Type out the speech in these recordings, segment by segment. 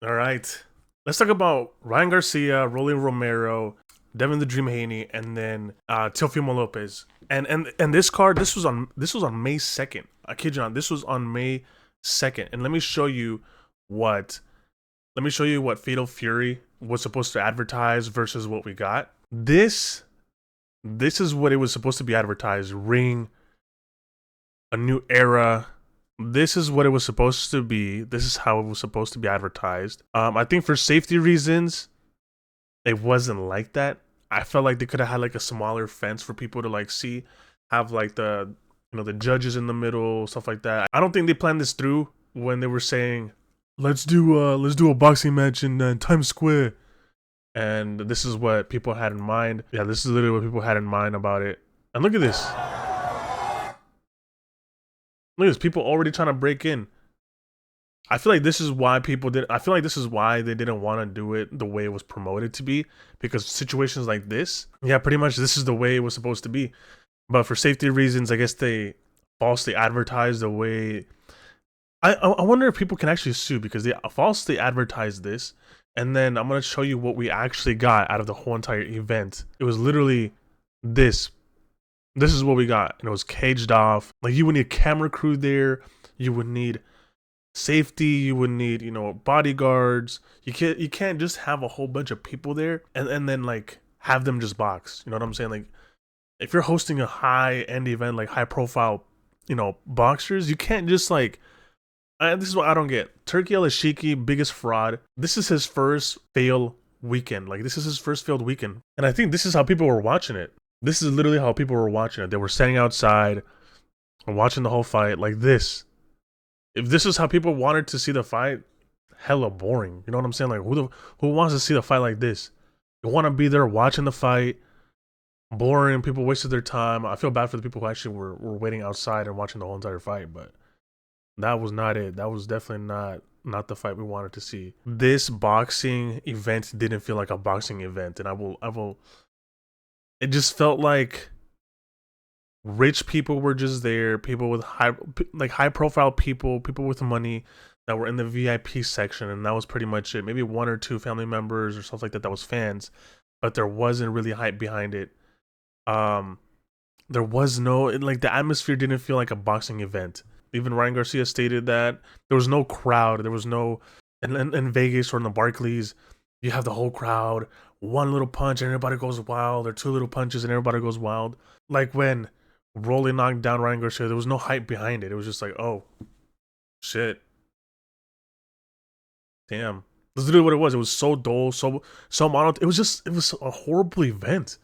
All right. Let's talk about Ryan Garcia, Rolly Romero, Devin the Dream Haney, and then Teofimo Lopez. And this card, this was on May 2nd. I kid you not, this was on May 2nd. And what let me show you what Fatal Fury was supposed to advertise versus what we got. This is what it was supposed to be advertised. Ring, a new era. This is what it was supposed to be. This is how it was supposed to be advertised. I think for safety reasons, it wasn't like that. I felt like they could have had like a smaller fence for people to like see, have like the judges in the middle, stuff like that. I don't think they planned this through when they were saying, let's do a boxing match in Times Square. And this is what people had in mind. Yeah, this is literally what people had in mind about it. And look at this. Look at this. People already trying to break in. I feel like this is why people did. I feel like this is why they didn't want to do it the way it was promoted to be, because situations like this, yeah, pretty much this is the way it was supposed to be. But for safety reasons, I guess they falsely advertised the way. I wonder if people can actually sue because they falsely advertised this, and then I'm gonna show you what we actually got out of the whole entire event. It was literally this. This is what we got, and it was caged off. Like, you would need a camera crew there. You would need safety. You would need, bodyguards. You can't just have a whole bunch of people there and then like have them just box. You know what I'm saying? Like, if you're hosting a high end event, like high profile, boxers, you can't just like. This is what I don't get. Turki Alasheik, biggest fraud. This is his first fail weekend. Like, this is his first failed weekend, and I think this is how people were watching it. This is literally how people were watching it. They were standing outside and watching the whole fight like this. If this is how people wanted to see the fight, hella boring. You know what I'm saying? Like, who wants to see the fight like this? You want to be there watching the fight. Boring. People wasted their time. I feel bad for the people who actually were waiting outside and watching the whole entire fight, but that was not it. That was definitely not the fight we wanted to see. This boxing event didn't feel like a boxing event, and I will. It just felt like rich people were just there, people with high profile people with money that were in the VIP section, and that was pretty much it. Maybe one or two family members or stuff like that was fans, but there wasn't really hype behind it. There was no, like, the atmosphere didn't feel like a boxing event. Even Ryan Garcia stated that there was no crowd. There was no, in Vegas or in the Barclays, you have the whole crowd, one little punch and everybody goes wild, or two little punches and everybody goes wild. Like when Rolly knocked down Ryan Garcia, there was no hype behind it. It was just like, oh, shit. Damn. That's literally what it was. It was so dull, so mono. It was a horrible event.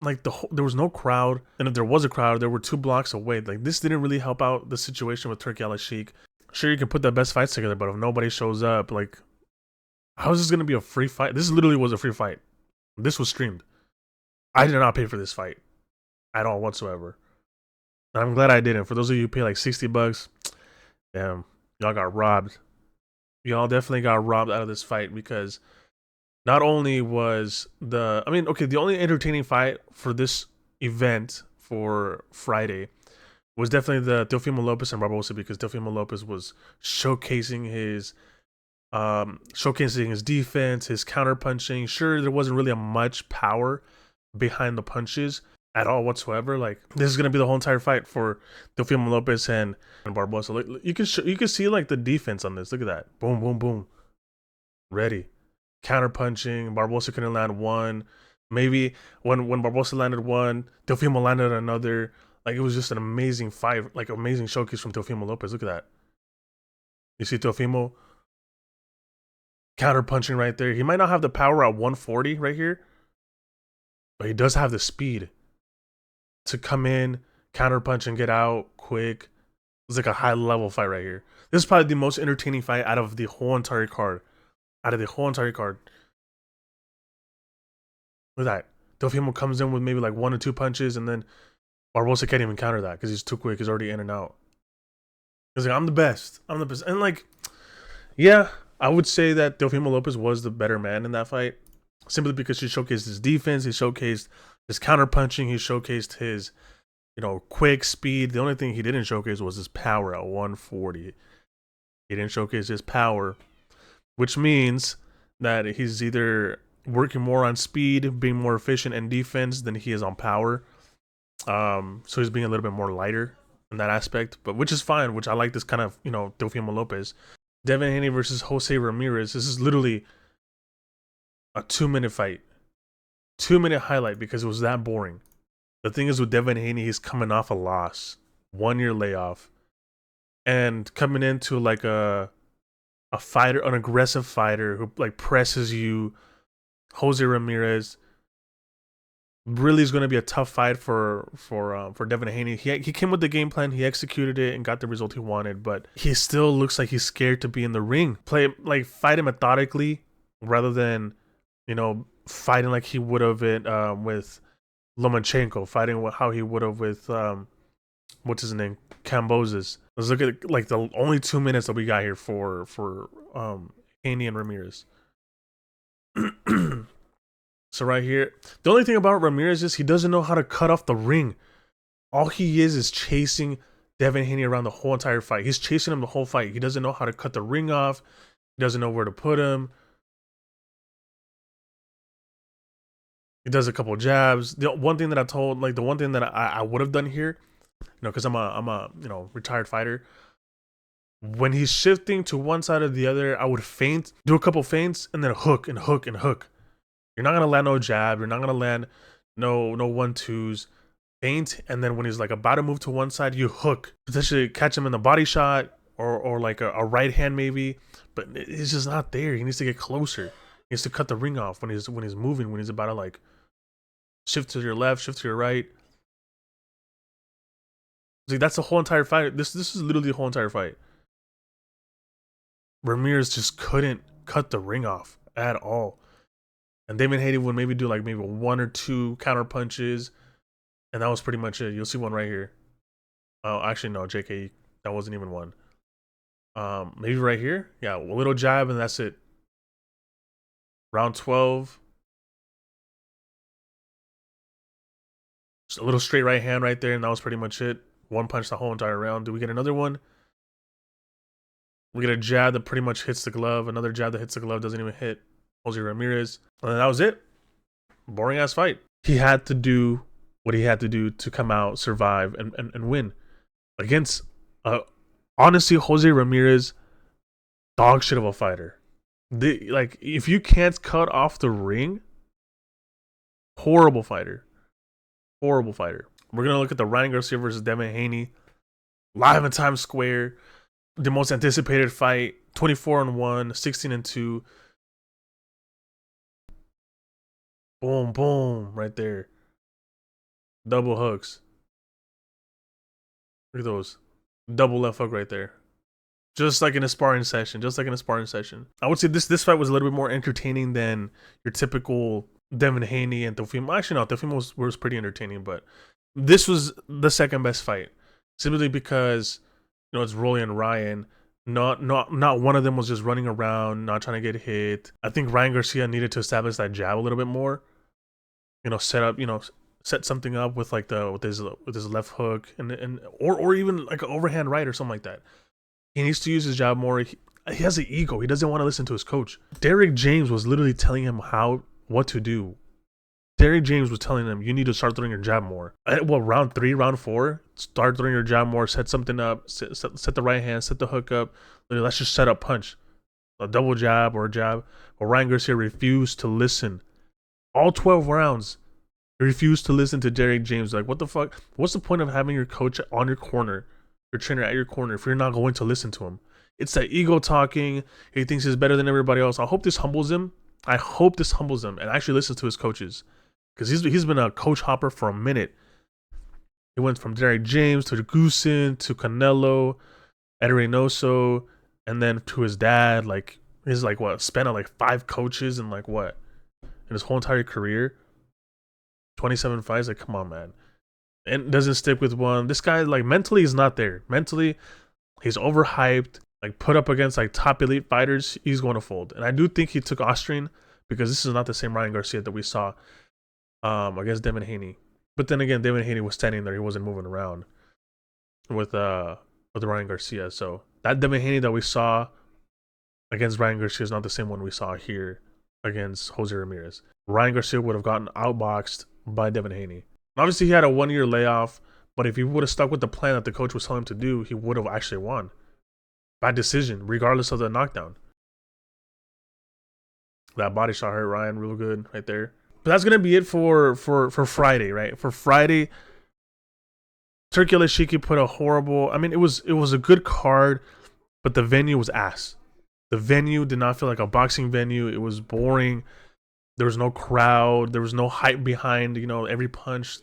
Like, there was no crowd, and if there was a crowd, there were 2 blocks away. Like, this didn't really help out the situation with Turki Alasheik. Sure, you can put the best fights together, but if nobody shows up, like, how is this gonna be a free fight? This literally was a free fight. This was streamed. I did not pay for this fight at all whatsoever. And I'm glad I didn't. For those of you who pay like $60, damn, y'all got robbed. Y'all definitely got robbed out of this fight, because not only was the only entertaining fight for this event for Friday was definitely the Teofemo Lopez and Barboza, because Teofemo Lopez was showcasing his defense, his counter punching. Sure, there wasn't really a much power behind the punches at all whatsoever. Like, this is gonna be the whole entire fight for Teofimo Lopez and Barboza. Like, you can see like the defense on this. Look at that, boom, boom, boom, ready, counter punching. Barboza couldn't land one. Maybe when Barboza landed one, Teofimo landed another. Like, it was just an amazing fight, like amazing showcase from Teofimo Lopez. Look at that. You see Teofimo counter punching right there. He might not have the power at 140 right here, but he does have the speed to come in, counter punch, and get out quick. It's like a high level fight right here. This is probably the most entertaining fight out of the whole entire card. Look at that. Teofimo comes in with maybe like 1 or 2 punches, and then Barboza can't even counter that because he's too quick. He's already in and out. He's like, I'm the best. And like, yeah, I would say that Teofimo Lopez was the better man in that fight, simply because he showcased his defense, he showcased his counter punching, he showcased his, quick speed. The only thing he didn't showcase was his power at 140. He didn't showcase his power. which means that he's either working more on speed, being more efficient in defense than he is on power. So he's being a little bit more lighter in that aspect, but which is fine. Which I like this kind of Teofemo Lopez, Devin Haney versus Jose Ramirez. This is literally a 2-minute fight, 2-minute highlight because it was that boring. The thing is with Devin Haney, he's coming off a loss, 1-year layoff, and coming into like a fighter, an aggressive fighter who like presses you. Jose Ramirez really is going to be a tough fight for Devin Haney. He came with the game plan, he executed it, and got the result he wanted. But he still looks like he's scared to be in the ring. Fight him methodically rather than fighting like he would have it with Lomachenko, fighting how he would have with what's his name, Cambozes. Let's look at like the only 2 minutes that we got here for Haney and Ramirez. So right here, the only thing about Ramirez is he doesn't know how to cut off the ring. All he is chasing Devin Haney around the whole entire fight. He's chasing him the whole fight. He doesn't know how to cut the ring off. He doesn't know where to put him. He does a couple jabs. The one thing that I would have done here, because I'm a retired fighter. When he's shifting to one side or the other, I would feint, do a couple feints, and then hook and hook and hook. You're not gonna land no jab. You're not gonna land no 1-2s. Feint, and then when he's like about to move to one side, you hook. Potentially catch him in the body shot or like a right hand maybe. But it's just not there. He needs to get closer. He needs to cut the ring off when he's moving. When he's about to like shift to your left, shift to your right. See, that's the whole entire fight. This is literally the whole entire fight. Ramirez just couldn't cut the ring off at all. And Damon Haney would maybe do like maybe 1 or 2 counter punches, and that was pretty much it. You'll see one right here. Oh, actually no, JK, that wasn't even one. Maybe right here. Yeah, a little jab and that's it. Round 12. Just a little straight right hand right there, and that was pretty much it. One punch the whole entire round. Do we get another one? We get a jab that pretty much hits the glove. Another jab that hits the glove doesn't even hit Jose Ramirez. And then that was it. Boring ass fight. He had to do what he had to do to come out, survive, and win. Against, honestly, Jose Ramirez, dog shit of a fighter. Like, if you can't cut off the ring, horrible fighter. Horrible fighter. We're going to look at the Ryan Garcia versus Devin Haney. Live in Times Square. The most anticipated fight. 24-1, 16-2. Boom, boom, right there. Double hooks. Look at those. Double left hook right there. Just like in a sparring session. I would say this fight was a little bit more entertaining than your typical Devin Haney and Teofemo. Actually, no, Teofemo was pretty entertaining, but this was the second best fight. Simply because, it's Rolly and Ryan. Not one of them was just running around, not trying to get hit. I think Ryan Garcia needed to establish that jab a little bit more. Set something up with like with his left hook or even like an overhand right or something like that. He needs to use his jab more. He has an ego. He doesn't want to listen to his coach. Derrick James was literally telling him what to do. Derrick James was telling him, you need to start throwing your jab more. Round 3, round 4, start throwing your jab more, set something up, set the right hand, set the hook up. Let's just set up punch. A double jab or a jab. But Ryan Garcia refused to listen. All 12 rounds, he refused to listen to Derrick James. Like, what the fuck? What's the point of having your coach on your corner, your trainer at your corner, if you're not going to listen to him? It's that ego talking. He thinks he's better than everybody else. I hope this humbles him. And actually listens to his coaches. Because he's been a coach hopper for a minute. He went from Derrick James to Goosen to Canelo, Ed Reynoso, and then to his dad. Like, he's like what? Spent on like 5 coaches in like what? In his whole entire career. 27 fights. Like, come on, man. And doesn't stick with one. This guy, like, mentally is not there. Mentally, he's overhyped. Like, put up against like top elite fighters, he's going to fold. And I do think he took Austrian because this is not the same Ryan Garcia that we saw against Devin Haney. But then again, Devin Haney was standing there. He wasn't moving around with Ryan Garcia. So that Devin Haney that we saw against Ryan Garcia is not the same one we saw here against Jose Ramirez. Ryan Garcia would have gotten outboxed by Devin Haney. Obviously, he had a 1-year layoff, but if he would have stuck with the plan that the coach was telling him to do, he would have actually won. Bad decision, regardless of the knockdown. That body shot hurt Ryan real good right there. But that's gonna be it for Friday, right? For Friday, Turki Alasheik put a horrible. I mean, it was a good card, but the venue was ass. The venue did not feel like a boxing venue. It was boring. There was no crowd. There was no hype behind, every punch.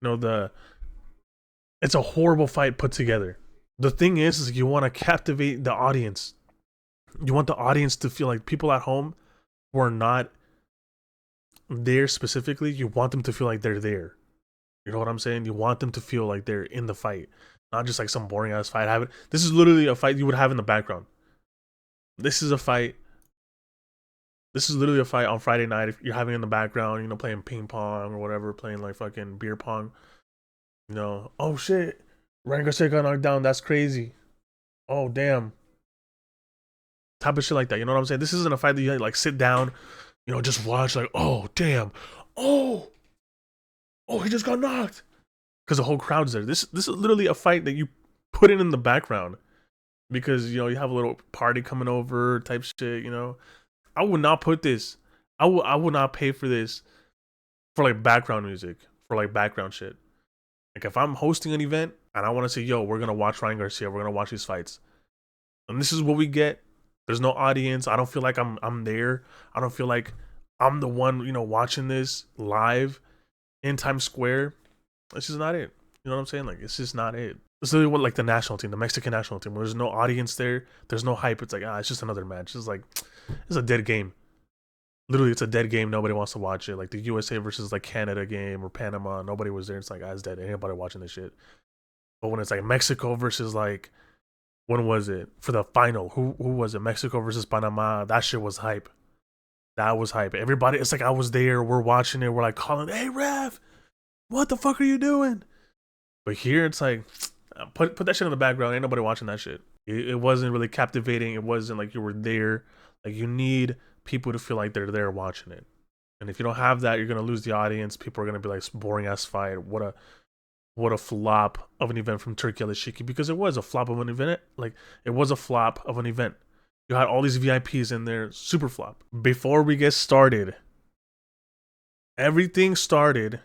It's a horrible fight put together. The thing is you want to captivate the audience. You want the audience to feel like people at home who are not there specifically, you want them to feel like they're there. You know what I'm saying? You want them to feel like they're in the fight. Not just like some boring ass fight. This is literally a fight you would have in the background. This is a fight. This is literally a fight on Friday night if you're having in the background, playing ping pong or whatever, playing like fucking beer pong. Oh shit, Ryan Garcia got knocked down. That's crazy. Oh damn. Type of shit like that. You know what I'm saying? This isn't a fight that you like sit down, just watch like, oh damn, oh he just got knocked, because the whole crowd's there. This is literally a fight that you put in the background because you have a little party coming over type shit. I would not put this. I would not pay for this for like background music, for like background shit. Like if I'm hosting an event and I want to say, yo, we're gonna watch Ryan Garcia, we're gonna watch these fights, and this is what we get. There's no audience. I don't feel like I'm there. I don't feel like I'm the one, watching this live in Times Square. This is not it. You know what I'm saying? Like it's just not it. It's literally what like the national team, the Mexican national team, where there's no audience there. There's no hype. It's like, it's just another match. It's like, it's a dead game. Literally, it's a dead game. Nobody wants to watch it. Like the USA versus like Canada game or Panama. Nobody was there. It's like, it's dead. Ain't nobody watching this shit. But when it's like Mexico versus like, when was it? For the final, who was it? Mexico versus Panama. That shit was hype. That was hype. Everybody, it's like I was there. We're watching it. We're like calling, hey, ref, what the fuck are you doing? But here, it's like, put that shit in the background. Ain't nobody watching that shit. It wasn't really captivating. It wasn't like you were there. Like you need people to feel like they're there watching it. And if you don't have that, you're gonna lose the audience. People are gonna be like, boring ass fight. What a flop of an event from Turki Alasheik, because it was a flop of an event. Like it was a flop of an event. You had all these VIPs in there, super flop. Before we get started, everything started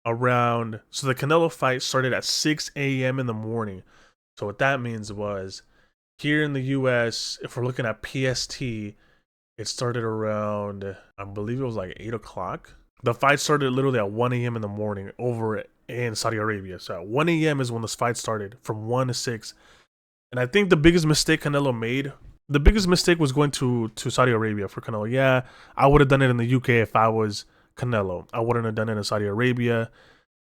around, so the Canelo fight started at 6 a.m. in the morning. So what that means was, here in the US, if we're looking at PST, it started around, I believe it was like 8 o'clock. The fight started literally at 1 a.m. in the morning over in Saudi Arabia. So at 1 a.m. is when this fight started, from 1 to 6. And I think the biggest mistake Canelo made, the biggest mistake was going to Saudi Arabia for Canelo. Yeah, I would have done it in the UK if I was Canelo. I wouldn't have done it in Saudi Arabia.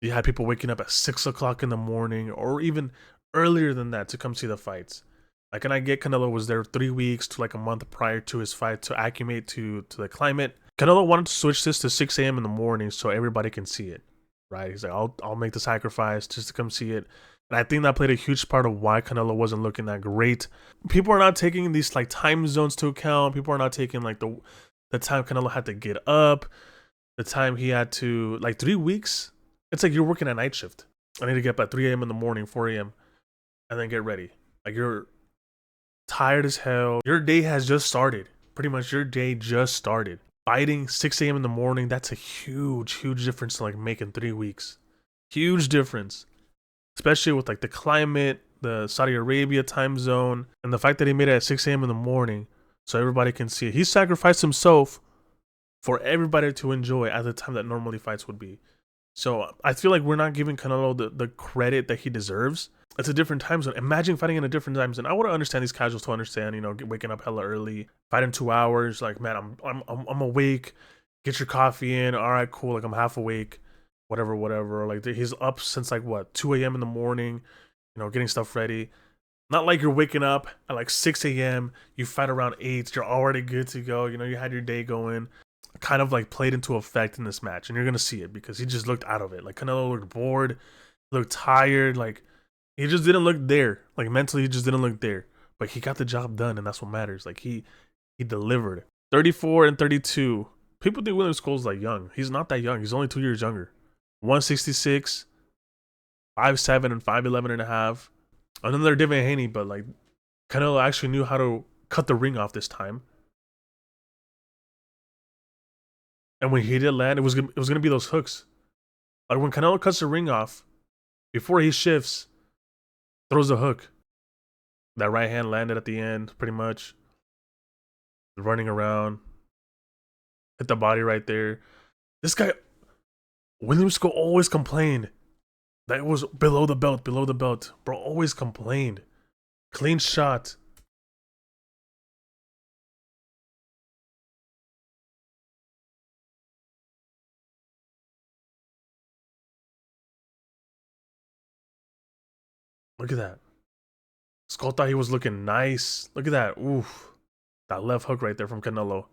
You had people waking up at 6 o'clock in the morning or even earlier than that to come see the fights. Like, and I get Canelo was there 3 weeks to like a month prior to his fight to acclimate to the climate. Canelo wanted to switch this to 6 a.m. in the morning so everybody can see it, right? He's like, I'll make the sacrifice just to come see it. And I think that played a huge part of why Canelo wasn't looking that great. People are not taking these like time zones to account. People are not taking like the time Canelo had to get up, the time he had to, like 3 weeks. It's like you're working a night shift. I need to get up at 3 a.m. in the morning, 4 a.m. and then get ready. Like you're tired as hell. Your day has just started. Pretty much your day just started. Fighting 6 a.m. in the morning, that's a huge difference to like making 3 weeks. Huge difference. Especially with like the climate, the Saudi Arabia time zone, and the fact that he made it at 6 a.m. in the morning so everybody can see it. He sacrificed himself for everybody to enjoy at the time that normally fights would be. So I feel like we're not giving Canelo the credit that he deserves. It's a different time zone. Imagine fighting in a different time zone. I want to understand these casuals to understand, waking up hella early, fighting 2 hours. Like, man, I'm awake. Get your coffee in. All right, cool. Like I'm half awake. Whatever. Like he's up since like what 2 a.m. in the morning. Getting stuff ready. Not like you're waking up at like 6 a.m. You fight around 8. You're already good to go. You had your day going. Kind of like played into effect in this match, and you're gonna see it because he just looked out of it. Like Canelo looked bored, looked tired. Like he just didn't look there. Like mentally, he just didn't look there. but he got the job done, and that's what matters. Like he delivered. 34 and 32. People think William Schole's like young. He's not that young. He's only 2 years younger. 166, 5'7" and 5'11 and a half. Another Devin Haney, but like Canelo actually knew how to cut the ring off this time. And when he did land, it was gonna be those hooks. Like when Canelo cuts the ring off, before he shifts, throws a hook. That right hand landed at the end, pretty much. Running around. Hit the body right there. This guy, William Skole, always complained that it was below the belt, below the belt. Bro, always complained. Clean shot. Look at that. Skull thought he was looking nice. Look at that. Oof. That left hook right there from Canelo.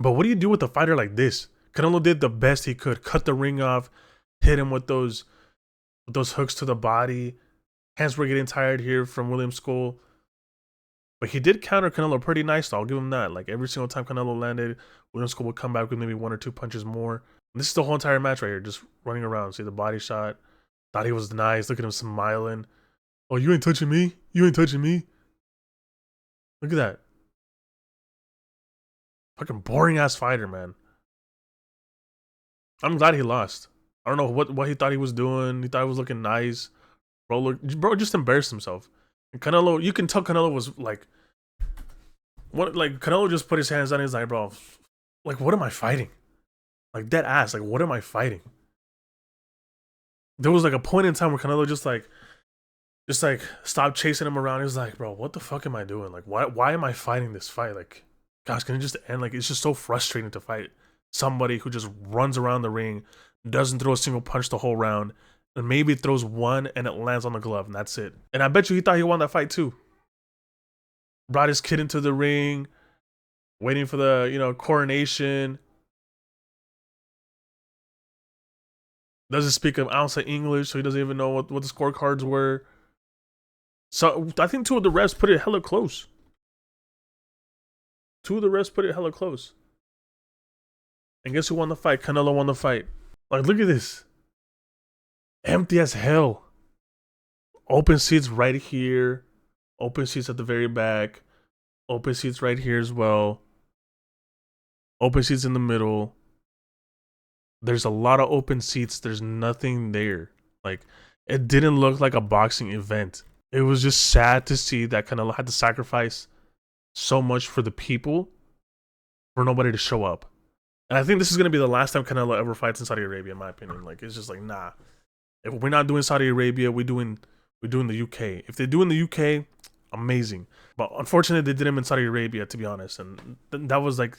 But what do you do with a fighter like this? Canelo did the best he could. Cut the ring off. Hit him with those hooks to the body. Hands were getting tired here from William Skole. But he did counter Canelo pretty nice, though. I'll give him that. Like, every single time Canelo landed, William Skole would come back with maybe 1 or 2 punches more. And this is the whole entire match right here. Just running around. See the body shot. Thought he was nice. Look at him smiling. Oh, you ain't touching me? You ain't touching me? Look at that. Fucking boring-ass fighter, man. I'm glad he lost. I don't know what he thought he was doing. He thought he was looking nice. Bro just embarrassed himself. And Canelo, you can tell Canelo was like, what? Like Canelo just put his hands on his like, bro, like what am I fighting? Like dead ass. Like what am I fighting? There was like a point in time where Canelo just like stopped chasing him around. He was like, bro, what the fuck am I doing? Like why am I fighting this fight? Like, gosh, can it just end? Like it's just so frustrating to fight somebody who just runs around the ring, doesn't throw a single punch the whole round, and maybe throws one and it lands on the glove, and that's it. And I bet you he thought he won that fight too. Brought his kid into the ring, waiting for the, coronation. Doesn't speak an ounce of English, so he doesn't even know what the scorecards were. So I think 2 of the refs put it hella close. 2 of the refs put it hella close. And guess who won the fight? Canelo won the fight. Like, look at this. Empty as hell. Open seats right here. Open seats at the very back. Open seats right here as well. Open seats in the middle. There's a lot of open seats. There's nothing there. Like, it didn't look like a boxing event. It was just sad to see that Canelo had to sacrifice so much for the people for nobody to show up. And I think this is going to be the last time Canelo ever fights in Saudi Arabia, in my opinion. Like, it's just like, nah. If we're not doing Saudi Arabia, we're doing the UK. If they do in the UK, amazing. But unfortunately, they did him in Saudi Arabia, to be honest. And that was like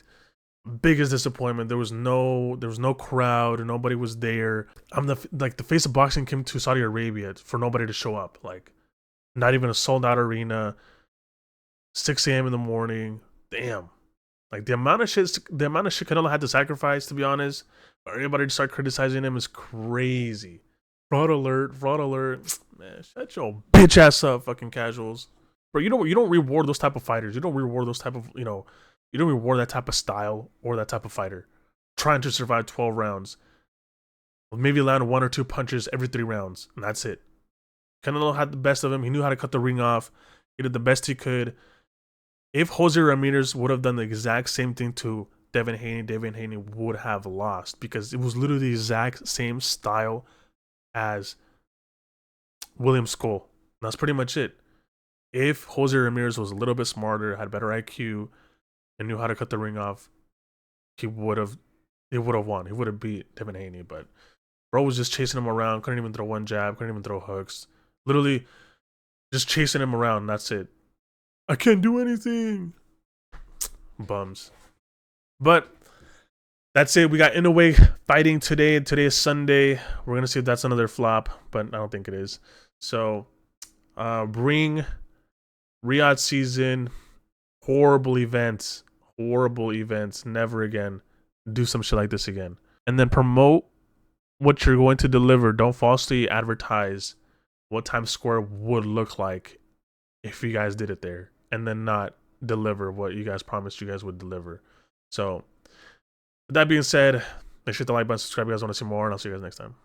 biggest disappointment. There was no crowd, nobody was there. I'm the face of boxing came to Saudi Arabia for nobody to show up. Like, not even a sold out arena. 6 a.m. in the morning. Damn. Like the amount of shit Canelo had to sacrifice, to be honest, for everybody to start criticizing him is crazy. Fraud alert, fraud alert. Man, shut your bitch ass up, fucking casuals. Bro, you don't reward those type of fighters. You don't reward those type of, you don't reward that type of style or that type of fighter. Trying to survive 12 rounds. Maybe land 1 or 2 punches every 3 rounds, and that's it. Canelo had the best of him. He knew how to cut the ring off. He did the best he could. If Jose Ramirez would have done the exact same thing to Devin Haney would have lost, because it was literally the exact same style as William Skole. That's pretty much it. If Jose Ramirez was a little bit smarter, had better IQ, and knew how to cut the ring off, he would have won. He would have beat Devin Haney. But bro was just chasing him around, couldn't even throw one jab, couldn't even throw hooks. Literally just chasing him around, that's it. I can't do anything. Bums. But that's it. We got Inoue fighting today. Today is Sunday. We're going to see if that's another flop, but I don't think it is. So, Riyadh season. Horrible events. Horrible events. Never again. Do some shit like this again. And then promote what you're going to deliver. Don't falsely advertise what Times Square would look like if you guys did it there and then not deliver what you guys promised you guys would deliver. So, with that being said, make sure to hit the like button, subscribe if you guys want to see more, and I'll see you guys next time.